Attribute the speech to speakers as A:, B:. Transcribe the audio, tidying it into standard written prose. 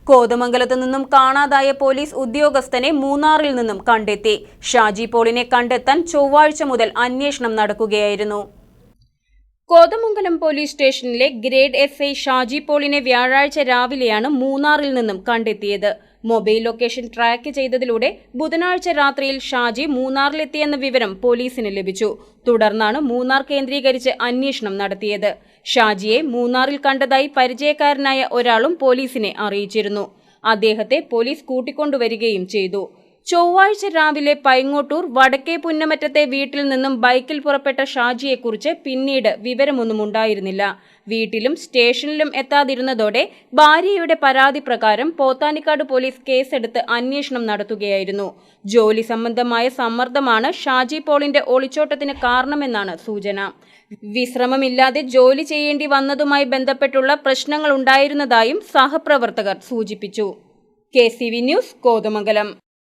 A: കോതമംഗലത്ത് നിന്നും കാണാതായ പോലീസ് ഉദ്യോഗസ്ഥനെ മൂന്നാറിൽ നിന്നും കണ്ടെത്തി. ഷാജി പോളിനെ കണ്ടെത്താൻ ചൊവ്വാഴ്ച മുതൽ അന്വേഷണം നടക്കുകയായിരുന്നു. കോതമംഗലം പോലീസ് സ്റ്റേഷനിലെ ഗ്രേഡ് SI ഷാജി പോളിനെ വ്യാഴാഴ്ച രാവിലെയാണ് മൂന്നാറിൽ നിന്നും കണ്ടെത്തിയത്. മൊബൈൽ ലൊക്കേഷൻ ട്രാക്ക് ചെയ്തതിലൂടെ ബുധനാഴ്ച രാത്രിയിൽ ഷാജി മൂന്നാറിലെത്തിയെന്ന വിവരം പോലീസിന് ലഭിച്ചു. തുടർന്നാണ് മൂന്നാർ കേന്ദ്രീകരിച്ച് അന്വേഷണം നടത്തിയത്. ഷാജിയെ മൂന്നാറിൽ കണ്ടതായി പരിചയക്കാരനായ ഒരാളും പോലീസിനെ അറിയിച്ചിരുന്നു. അദ്ദേഹത്തെ പോലീസ് കൂട്ടിക്കൊണ്ടുവരികയും ചെയ്തു. ചൊവ്വാഴ്ച രാവിലെ പൈങ്ങോട്ടൂർ വടക്കേ പുന്നമറ്റത്തെ വീട്ടിൽ നിന്നും ബൈക്കിൽ പുറപ്പെട്ട ഷാജിയെക്കുറിച്ച് പിന്നീട് വിവരമൊന്നും ഉണ്ടായിരുന്നില്ല. വീട്ടിലും സ്റ്റേഷനിലും എത്താതിരുന്നതോടെ ഭാര്യയുടെ പരാതി പ്രകാരം പോത്താനിക്കാട് പോലീസ് കേസെടുത്ത് അന്വേഷണം നടത്തുകയായിരുന്നു. ജോലി സംബന്ധമായ സമ്മർദ്ദമാണ് ഷാജി പോളിന്റെ ഒളിച്ചോട്ടത്തിന് കാരണമെന്നാണ് സൂചന. വിശ്രമമില്ലാതെ ജോലി ചെയ്യേണ്ടി വന്നതുമായി ബന്ധപ്പെട്ടുള്ള പ്രശ്നങ്ങൾ ഉണ്ടായിരുന്നതായും സഹപ്രവർത്തകർ സൂചിപ്പിച്ചു. KCV news, Kothamangalam.